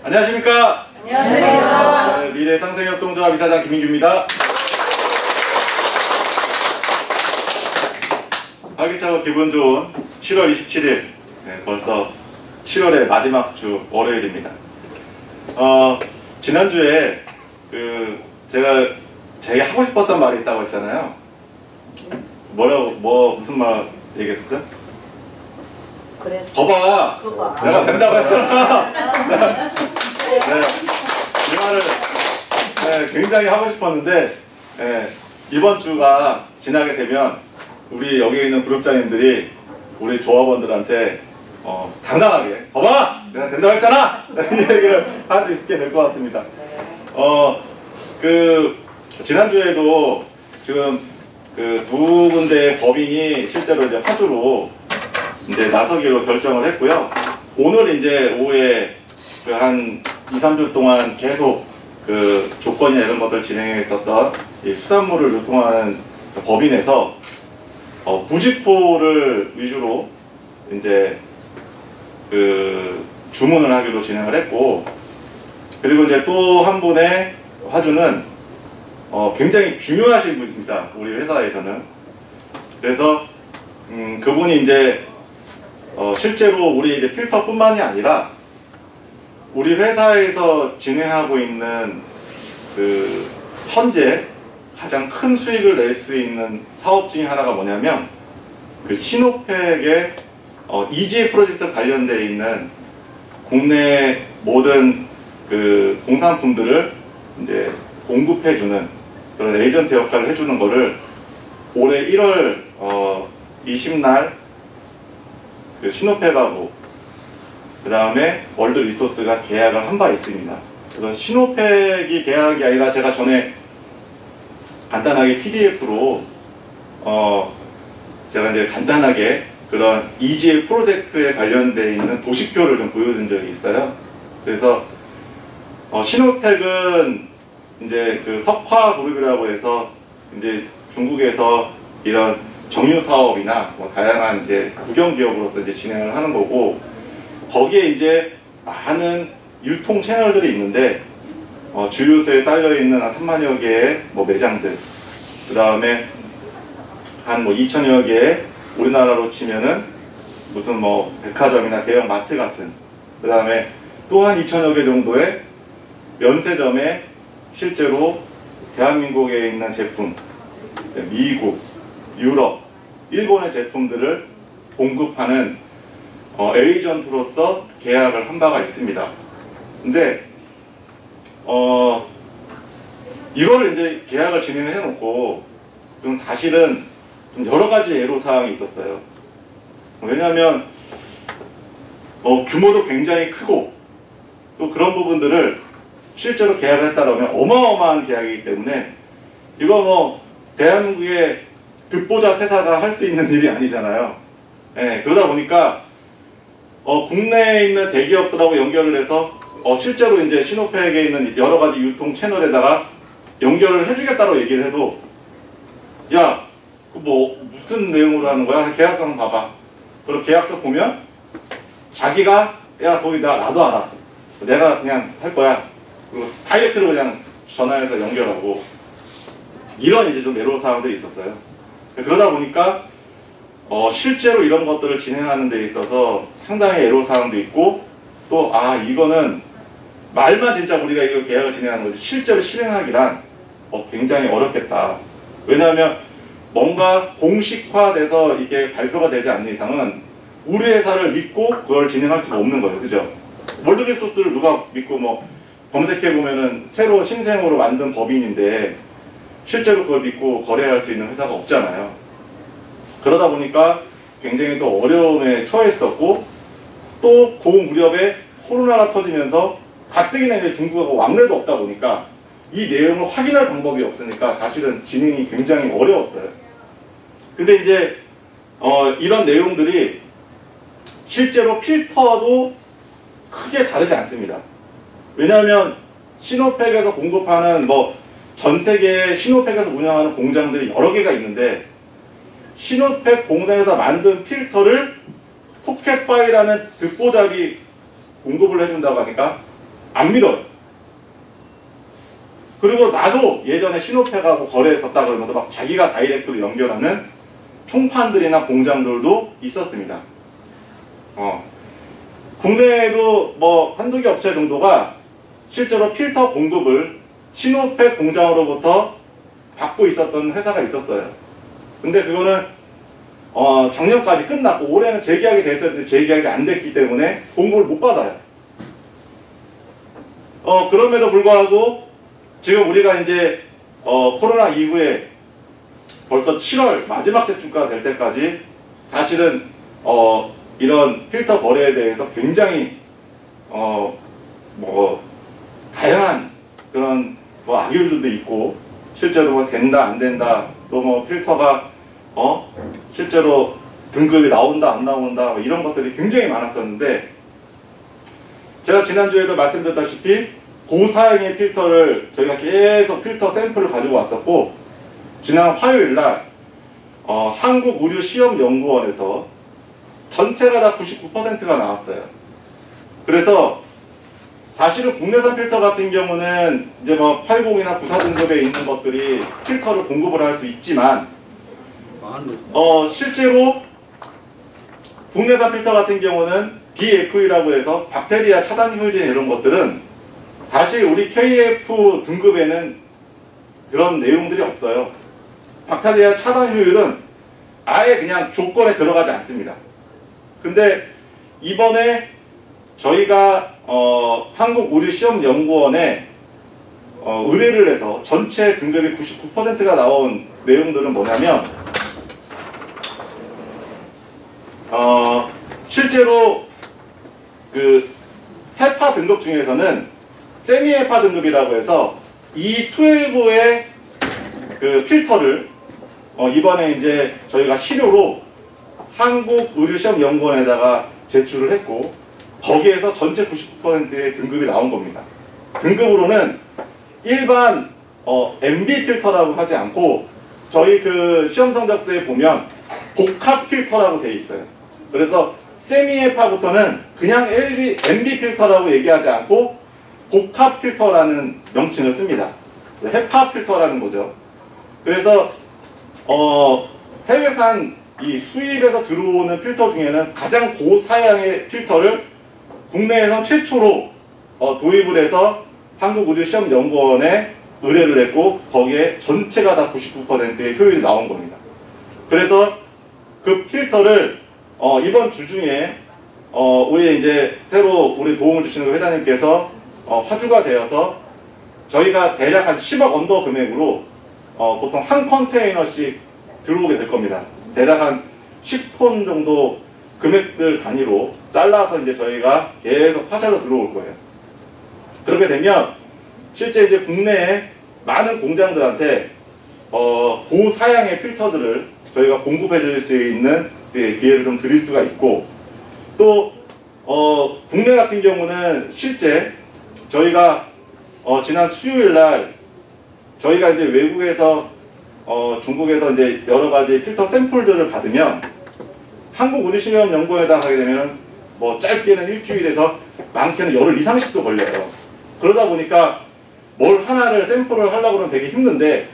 안녕하십니까? 안녕하세요. 네, 미래상생협동조합 이사장 김민규입니다. 활기차고 기분 좋은 7월 27일, 벌써 7월의 마지막 주 월요일입니다. 지난주에 제가 하고 싶었던 말이 있다고 했잖아요. 무슨 말 얘기했었죠? 그랬어. 거봐! 내가 된다고 했잖아! 네, 이 말을 굉장히 하고 싶었는데, 이번 주가 지나게 되면 우리 여기 있는 그룹장님들이 우리 조합원들한테 당당하게 거봐! 내가 된다고 했잖아! 이 얘기를 할 수 있게 될 것 같습니다. 지난주에도 지금 두 군데의 법인이 실제로 이제 파주로 이제 나서기로 결정을 했고요. 오늘 이제 오후에 한 2-3주 동안 계속 조건이나 이런 것들 진행했었던 이 수산물을 유통하는 법인에서 부직포를 위주로 이제 주문을 하기로 진행을 했고, 그리고 이제 또 한 분의 화주는 굉장히 중요하신 분입니다. 우리 회사에서는. 그래서 그분이 이제 실제로 우리 이제 필터뿐만이 아니라 우리 회사에서 진행하고 있는 현재 가장 큰 수익을 낼 수 있는 사업 중에 하나가 뭐냐면 시노팩의 EGA 프로젝트 관련되어 있는 국내 모든 공산품들을 이제 공급해주는 그런 에이전트 역할을 해주는 거를 올해 1월 20날 시노팩하고 그 다음에 월드 리소스가 계약을 한 바 있습니다. 그래서 시노팩이 계약한 게 아니라 제가 전에 간단하게 PDF로 제가 이제 간단하게 그런 EGA 프로젝트에 관련되어 있는 도식표를 좀 보여준 적이 있어요. 그래서 시노팩은 이제 석화그룹이라고 해서 이제 중국에서 이런 정유 사업이나 다양한 이제 국영 기업으로서 이제 진행을 하는 거고, 거기에 이제 많은 유통 채널들이 있는데 주유소에 딸려 있는 한 3만여 개의 매장들, 그 다음에 한 2천여 개의 우리나라로 치면은 무슨 백화점이나 대형 마트 같은, 그 다음에 또 한 2천여 개 정도의 면세점에 실제로 대한민국에 있는 제품, 미국, 유럽, 일본의 제품들을 공급하는 에이전트로서 계약을 한 바가 있습니다. 근데 이거를 이제 계약을 진행을 해놓고 좀 사실은 좀 여러 가지 애로사항이 있었어요. 왜냐하면 규모도 굉장히 크고 또 그런 부분들을 실제로 계약을 했다라면 어마어마한 계약이기 때문에 이거 대한민국의 듣보잡 회사가 할 수 있는 일이 아니잖아요. 그러다 보니까 국내에 있는 대기업들하고 연결을 해서 실제로 이제 시노팩에 있는 여러 가지 유통 채널에다가 연결을 해주겠다고 얘기를 해도, 야, 무슨 내용으로 하는 거야? 계약서 봐봐. 그리고 계약서 보면 자기가 거기 나도 알아. 내가 그냥 할 거야. 그리고 다이렉트로 그냥 전화해서 연결하고, 이런 이제 좀 애로사항들이 있었어요. 그러다 보니까 실제로 이런 것들을 진행하는 데 있어서 상당히 애로사항도 있고, 또 이거는 말만 진짜 우리가 이거 계약을 진행하는 거지 실제로 실행하기란 굉장히 어렵겠다. 왜냐하면 뭔가 공식화돼서 이게 발표가 되지 않는 이상은 우리 회사를 믿고 그걸 진행할 수가 없는 거예요. 그죠? 월드리소스를 누가 믿고 검색해보면은 새로 신생으로 만든 법인인데 실제로 그걸 믿고 거래할 수 있는 회사가 없잖아요. 그러다 보니까 굉장히 또 어려움에 처했었고, 또 그 무렵에 코로나가 터지면서 가뜩이나 이제 중국하고 왕래도 없다 보니까 이 내용을 확인할 방법이 없으니까 사실은 진행이 굉장히 어려웠어요. 근데 이제 이런 내용들이 실제로 필터도 크게 다르지 않습니다. 왜냐하면 시노팩에서 공급하는 전 세계에 시노팩에서 운영하는 공장들이 여러 개가 있는데, 시노팩 공장에서 만든 필터를 소켓바이라는 듣보잡이 공급을 해준다고 하니까 안 믿어요. 그리고 나도 예전에 신호팩하고 거래했었다 그러면서 막 자기가 다이렉트로 연결하는 총판들이나 공장들도 있었습니다. 국내에도 뭐 한두 개 업체 정도가 실제로 필터 공급을 신호팩 공장으로부터 받고 있었던 회사가 있었어요. 근데 그거는 작년까지 끝났고 올해는 재계약이 됐었는데 재계약이 안 됐기 때문에 공급을 못 받아요. 그럼에도 불구하고 지금 우리가 이제 코로나 이후에 벌써 7월 마지막 주가 될 때까지 사실은 이런 필터 거래에 대해서 굉장히 뭐 다양한 그런 뭐 악의들도 있고 실제로 뭐 된다 안 된다 또 뭐 필터가 실제로 등급이 나온다 안 나온다 뭐 이런 것들이 굉장히 많았었는데 제가 지난주에도 말씀드렸다시피 고사양의 필터를 저희가 계속 필터 샘플을 가지고 왔었고 지난 화요일날 한국의료시험연구원에서 전체가 다 99%가 나왔어요. 그래서 사실은 국내산 필터 같은 경우는 이제 뭐 80이나 94 등급에 있는 것들이 필터를 공급을 할 수 있지만 실제로 국내산 필터 같은 경우는 BFE라고 해서 박테리아 차단 효진 이런 것들은 사실 우리 KF 등급에는 그런 내용들이 없어요. 박테리아 차단 효율은 아예 그냥 조건에 들어가지 않습니다. 근데 이번에 저희가 한국의료시험연구원에 의뢰를 해서 전체 등급이 99%가 나온 내용들은 뭐냐면 실제로 그 헤파 등급 중에서는 세미 헤파 등급이라고 해서 E12의 그 필터를 이번에 이제 저희가 시료로 한국의료시험연구원에다가 제출을 했고 거기에서 전체 99%의 등급이 나온 겁니다. 등급으로는 일반 MB 필터라고 하지 않고 저희 그 시험 성적서에 보면 복합 필터라고 되어 있어요. 그래서 세미 헤파부터는 그냥 MB 필터라고 얘기하지 않고 복합 필터라는 명칭을 씁니다. 헤파 필터라는 거죠. 그래서 해외산 이 수입에서 들어오는 필터 중에는 가장 고사양의 필터를 국내에서 최초로 도입을 해서 한국의료시험연구원에 의뢰를 했고 거기에 전체가 다 99%의 효율이 나온 겁니다. 그래서 그 필터를 이번 주 중에 우리 이제 새로 우리 도움을 주시는 그 회장님께서 화주가 되어서 저희가 대략 한 10억 언더 금액으로 보통 한 컨테이너씩 들어오게 될 겁니다. 대략 한 10톤 정도 금액들 단위로 잘라서 이제 저희가 계속 파ሻ로 들어올 거예요. 그렇게 되면 실제 이제 국내에 많은 공장들한테 고사양의 필터들을 저희가 공급해 줄 수 있는 기회를 좀 드릴 수가 있고 또 국내 같은 경우는 실제 저희가 지난 수요일 날 저희가 이제 외국에서 중국에서 이제 여러 가지 필터 샘플들을 받으면 한국의료시험연구원에다 하게 되면 뭐 짧게는 일주일에서 많게는 열흘 이상씩도 걸려요. 그러다 보니까 뭘 하나를 샘플을 하려고 하면 되게 힘든데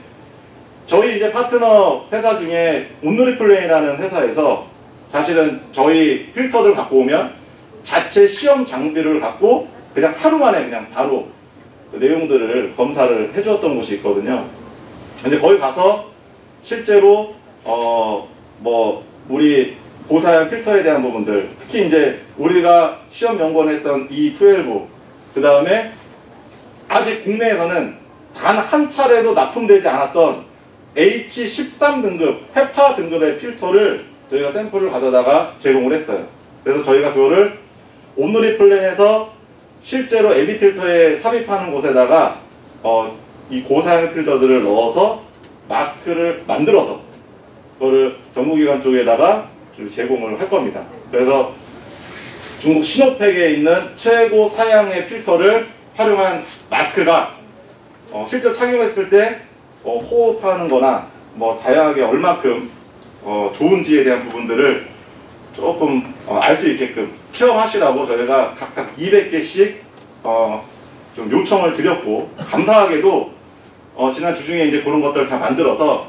저희 이제 파트너 회사 중에 온누리플레이라는 회사에서 사실은 저희 필터들 갖고 오면 자체 시험 장비를 갖고 그냥 하루 만에 그냥 바로 그 내용들을 검사를 해주었던 곳이 있거든요. 이제 거기 가서 실제로 뭐 우리 고사양 필터에 대한 부분들 특히 이제 우리가 시험 연구원 했던 E12 그 다음에 아직 국내에서는 단 한 차례도 납품되지 않았던 H13 등급 헤파 등급의 필터를 저희가 샘플을 가져다가 제공을 했어요. 그래서 저희가 그거를 온누리 플랜에서 실제로 MB 필터에 삽입하는 곳에다가 이 고사양 필터들을 넣어서 마스크를 만들어서 그거를 정부기관 쪽에다가 제공을 할 겁니다. 그래서 중국 신호팩에 있는 최고 사양의 필터를 활용한 마스크가 실제 착용했을 때 호흡하는 거나 뭐 다양하게 얼만큼 좋은지에 대한 부분들을 조금 알 수 있게끔 체험하시라고 저희가 각각 200개씩 좀 요청을 드렸고, 감사하게도 지난 주중에 이제 그런 것들을 다 만들어서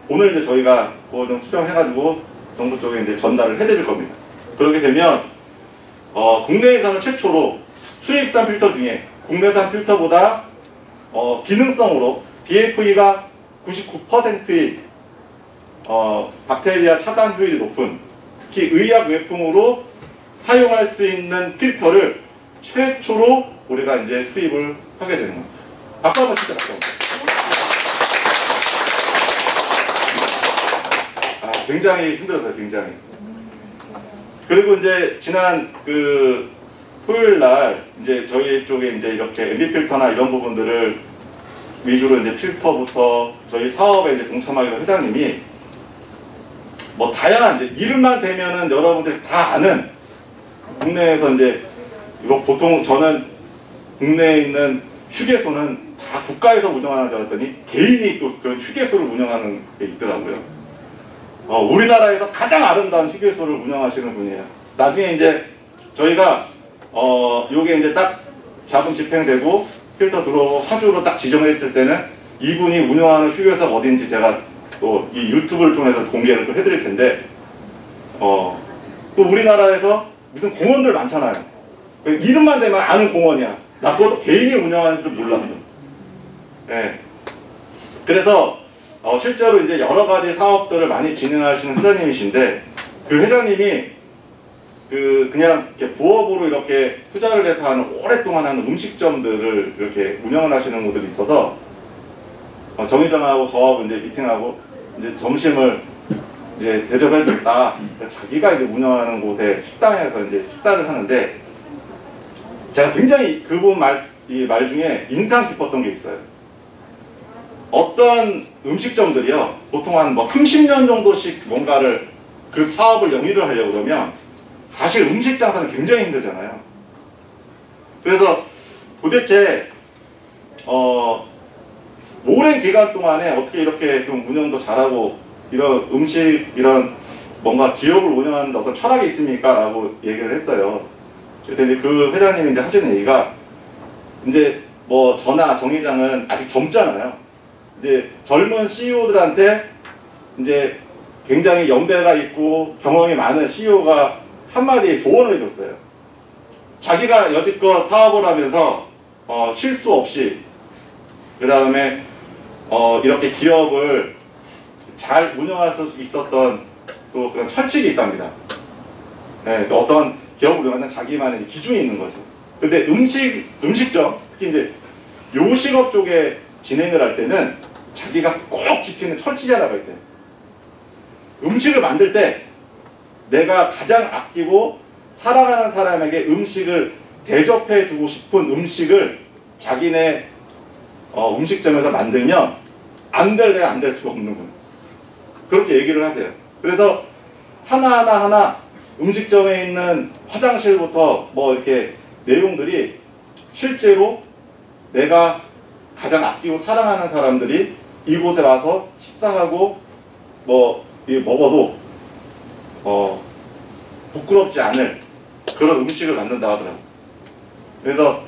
오늘 이제 저희가 그거 좀 수정해가지고 정부 쪽에 이제 전달을 해드릴 겁니다. 그렇게 되면 국내에서는 최초로 수입산 필터 중에 국내산 필터보다 기능성으로 BFE가 99%의 박테리아 차단 효율이 높은, 특히 의약 외품으로 사용할 수 있는 필터를 최초로 우리가 이제 수입을 하게 되는 겁니다. 박수 한번 치자, 박수 한번. 굉장히 힘들었어요, 굉장히. 그리고 이제 지난 그 토요일 날 이제 저희 쪽에 이제 이렇게 MB 필터나 이런 부분들을 위주로 이제 필터부터 저희 사업에 이제 동참하기로 회장님이 뭐 다양한 이제 이름만 대면은 여러분들이 다 아는, 국내에서 이제 이거 보통 저는 국내에 있는 휴게소는 다 국가에서 운영하는 줄 알았더니 개인이 또 그런 휴게소를 운영하는 게 있더라고요. 우리나라에서 가장 아름다운 휴게소를 운영하시는 분이에요. 나중에 이제 저희가 요게 이제 딱 자금 집행되고 필터 들어오고 화주로 딱 지정했을 때는 이분이 운영하는 휴게소가 어딘지 제가 또 이 유튜브를 통해서 공개를 또 해드릴 텐데, 또 우리나라에서 무슨 공원들 많잖아요. 이름만 대면 아는 공원이야. 나 그것도 개인이 운영하는 줄 몰랐어. 네. 그래서 실제로 이제 여러 가지 사업들을 많이 진행하시는 회장님이신데, 그 회장님이 그냥 이렇게 부업으로 이렇게 투자를 해서 하는, 오랫동안 하는 음식점들을 이렇게 운영을 하시는 분들이 있어서 정의장하고 저하고 이제 미팅하고 이제 점심을 이제 대접해줬다. 자기가 이제 운영하는 곳에 식당에서 이제 식사를 하는데, 제가 굉장히 그분 이 말 중에 인상 깊었던 게 있어요. 어떤 음식점들이요, 보통 한 뭐 30년 정도씩 뭔가를 그 사업을 영위를 하려고 그러면 사실 음식 장사는 굉장히 힘들잖아요. 그래서 도대체 오랜 기간 동안에 어떻게 이렇게 좀 운영도 잘하고 이런 음식 이런 뭔가 기업을 운영하는 어떤 철학이 있습니까? 라고 얘기를 했어요. 그랬더니 그 회장님이 이제 하시는 얘기가, 이제 뭐 저나 정 회장은 아직 젊잖아요. 이제 젊은 CEO들한테 이제 굉장히 연배가 있고 경험이 많은 CEO가 한마디 조언을 해줬어요. 자기가 여지껏 사업을 하면서 실수 없이, 그 다음에 이렇게 기업을 잘 운영할 수 있었던 또 그런 철칙이 있답니다. 네, 어떤 기업을 운영하는 자기만의 기준이 있는 거죠. 근데 음식점, 특히 이제 요식업 쪽에 진행을 할 때는 자기가 꼭 지키는 철칙이 하나가 있대요. 음식을 만들 때 내가 가장 아끼고 사랑하는 사람에게 음식을 대접해주고 싶은 음식을 자기네 음식점에서 만들면 안 될래야 안 될 수가 없는 거예요. 그렇게 얘기를 하세요. 그래서 하나 음식점에 있는 화장실부터 뭐 이렇게 내용들이 실제로 내가 가장 아끼고 사랑하는 사람들이 이곳에 와서 식사하고 뭐 먹어도 부끄럽지 않을 그런 음식을 만든다 하더라고요. 그래서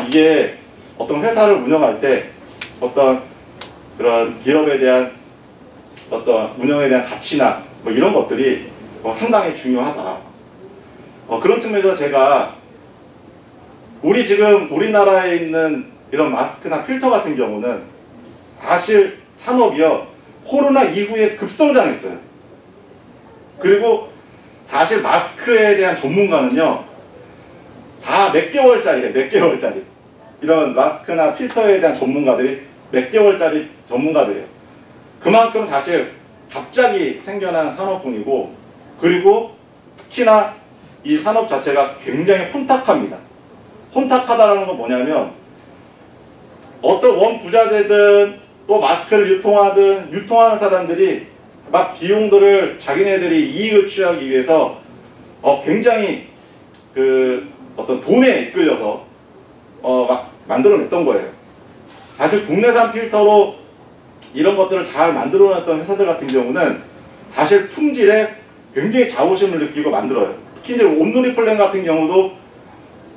이게 어떤 회사를 운영할 때 어떤 그런 기업에 대한 어떤 운영에 대한 가치나 뭐 이런 것들이 상당히 중요하다. 그런 측면에서 제가 지금 우리나라에 있는 이런 마스크나 필터 같은 경우는 사실 산업이요 코로나 이후에 급성장했어요. 그리고 사실 마스크에 대한 전문가는요 다 몇 개월짜리예요. 몇 개월짜리. 이런 마스크나 필터에 대한 전문가들이 몇 개월짜리 전문가들이에요. 그만큼 사실 갑자기 생겨난 산업군이고, 그리고 특히나 이 산업 자체가 굉장히 혼탁합니다. 혼탁하다라는 건 뭐냐면 어떤 원부자재든 또 마스크를 유통하는 사람들이 막 비용들을 자기네들이 이익을 취하기 위해서 굉장히 그 어떤 돈에 이끌려서 막 만들어냈던 거예요. 사실 국내산 필터로 이런 것들을 잘 만들어냈던 회사들 같은 경우는 사실 품질에 굉장히 자부심을 느끼고 만들어요. 특히 이제 온누리 플랜 같은 경우도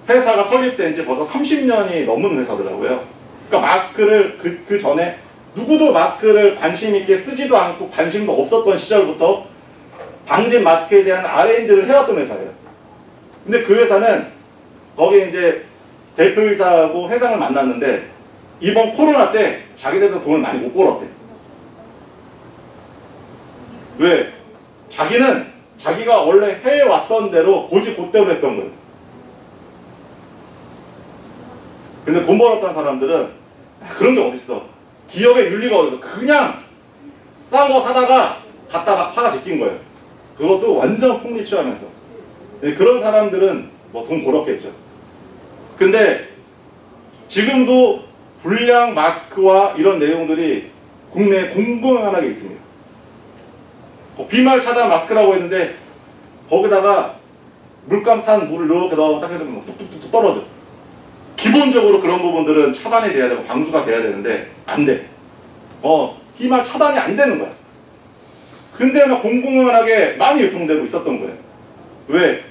회사가 설립된 지 벌써 30년이 넘은 회사더라고요. 그러니까 마스크를 그 전에 누구도 마스크를 관심 있게 쓰지도 않고 관심도 없었던 시절부터 방진 마스크에 대한 R&D를 해왔던 회사예요. 근데 그 회사는 거기에 이제 대표이사하고 회장을 만났는데 이번 코로나 때 자기네들 돈을 많이 못 벌었대. 왜? 자기는 자기가 원래 해왔던 대로 고지고대로 했던 거예요. 근데 돈 벌었던 사람들은 그런 게 어딨어. 기업의 윤리가 어딨어. 그냥 싼 거 사다가 갖다 막 팔아 제낀 거예요. 그것도 완전 폭리 취하면서. 그런 사람들은 뭐 돈 벌었겠죠. 근데 지금도 불량 마스크와 이런 내용들이 국내에 공공연하게 있습니다. 비말 차단 마스크라고 했는데 거기다가 물감 탄 물을 이렇게 넣어 딱 해두면 뚝뚝뚝 떨어져. 기본적으로 그런 부분들은 차단이 돼야 되고 방수가 돼야 되는데 안 돼. 비말 차단이 안 되는 거야. 근데 막 공공연하게 많이 유통되고 있었던 거예요. 왜?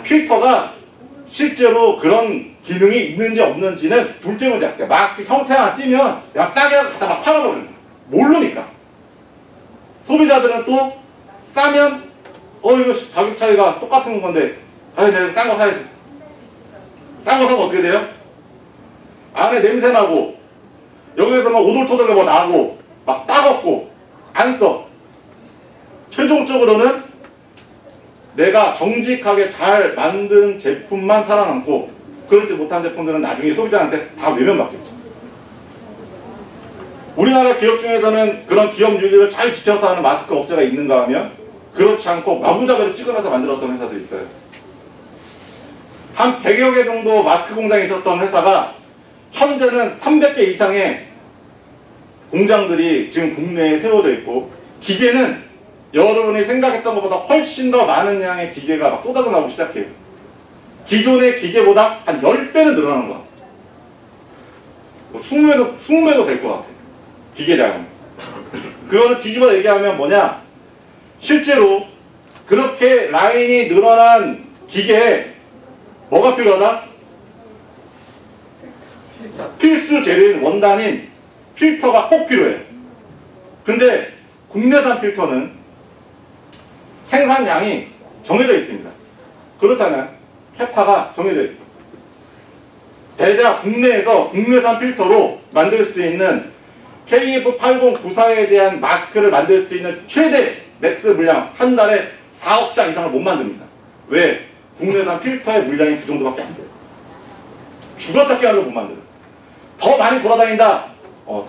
필터가 실제로 그런 기능이 있는지 없는지는 둘째 문제 할게요. 마스크 형태가 띄면 그냥 싸게 갖다 막 팔아버리는 거예요. 모르니까. 소비자들은 또 싸면 이거 가격 차이가 똑같은 건데 내가 싼 거 사야지. 싼 거 사면 어떻게 돼요? 안에 냄새 나고 여기에서 막 오돌토돌 뭐 나고 막 따갑고 안 써. 최종적으로는 내가 정직하게 잘 만든 제품만 살아남고 그렇지 못한 제품들은 나중에 소비자한테 다 외면받겠죠. 우리나라 기업 중에서는 그런 기업 윤리를 잘 지켜서 하는 마스크 업체가 있는가 하면 그렇지 않고 마구잡이로 찍어내서 만들었던 회사도 있어요. 한 100여 개 정도 마스크 공장이 있었던 회사가 현재는 300개 이상의 공장들이 지금 국내에 세워져 있고 기계는 여러분이 생각했던 것보다 훨씬 더 많은 양의 기계가 막 쏟아져 나오기 시작해요. 기존의 기계보다 한 10배는 늘어나는 거야. 20배도 될 것 같아. 기계량은. 그거는 뒤집어 얘기하면 뭐냐? 실제로 그렇게 라인이 늘어난 기계에 뭐가 필요하다? 필수 재료인 원단인 필터가 꼭 필요해. 근데 국내산 필터는 생산량이 정해져 있습니다. 그렇잖아요. 캐파가 정해져 있어. 대략 국내에서 국내산 필터로 만들 수 있는 KF8094에 대한 마스크를 만들 수 있는 최대 맥스 물량 한 달에 4억 장 이상을 못 만듭니다. 왜? 국내산 필터의 물량이 그 정도밖에 안 돼요. 죽어찾기 하려고 못 만들어요. 더 많이 돌아다닌다.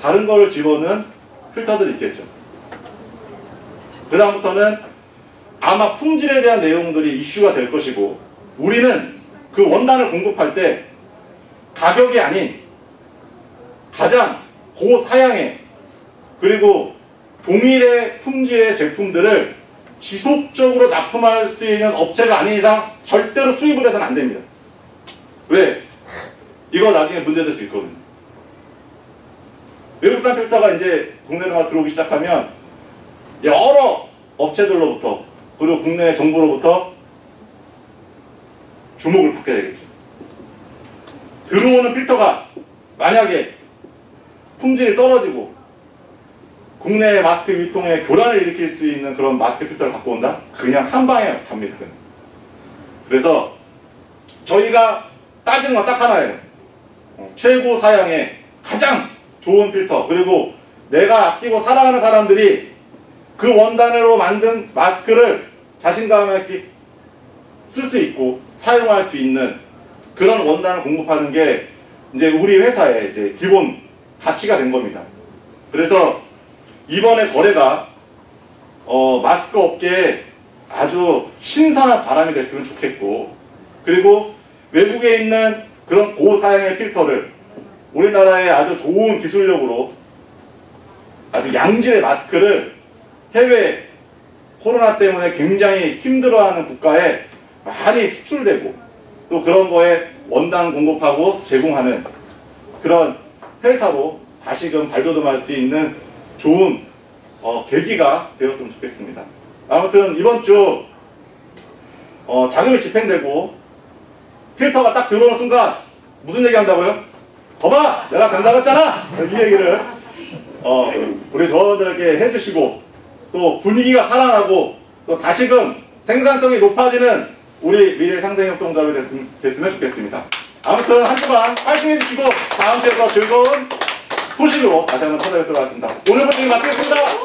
다른 거를 집어넣은 필터들이 있겠죠. 그 다음부터는 아마 품질에 대한 내용들이 이슈가 될 것이고 우리는 그 원단을 공급할 때 가격이 아닌 가장 고사양의 그리고 동일의 품질의 제품들을 지속적으로 납품할 수 있는 업체가 아닌 이상 절대로 수입을 해서는 안 됩니다. 왜? 이거 나중에 문제될 수 있거든요. 외국산 필터가 이제 국내로 들어오기 시작하면 여러 업체들로부터 그리고 국내 정부로부터 주목을 받게 되겠죠. 들어오는 필터가 만약에 품질이 떨어지고 국내 마스크 유통에 교란을 일으킬 수 있는 그런 마스크 필터를 갖고 온다? 그냥 한 방에 갑니다. 그래서 저희가 따지는 건 딱 하나예요. 최고 사양의 가장 좋은 필터, 그리고 내가 아끼고 사랑하는 사람들이 그 원단으로 만든 마스크를 자신감 있게 쓸 수 있고 사용할 수 있는 그런 원단을 공급하는 게 이제 우리 회사의 이제 기본 가치가 된 겁니다. 그래서 이번에 거래가 마스크 업계에 아주 신선한 바람이 됐으면 좋겠고, 그리고 외국에 있는 그런 고사양의 필터를 우리나라의 아주 좋은 기술력으로 아주 양질의 마스크를 해외 코로나 때문에 굉장히 힘들어하는 국가에 많이 수출되고 또 그런 거에 원단 공급하고 제공하는 그런 회사로 다시금 발돋움할 수 있는 좋은 계기가 되었으면 좋겠습니다. 아무튼 이번 주 자금이 집행되고 필터가 딱 들어오는 순간 무슨 얘기 한다고요? 거봐! 내가 된다고 했잖아! 이 얘기를 우리 조합원들에게 해주시고 또 분위기가 살아나고 또 다시금 생산성이 높아지는 우리 미래 상생협동조합이 됐으면 좋겠습니다. 아무튼 한 주간 파이팅 해주시고 다음 주에 더 즐거운 소식으로 다시 한번 찾아뵙도록 하겠습니다. 오늘 분위기 마치겠습니다.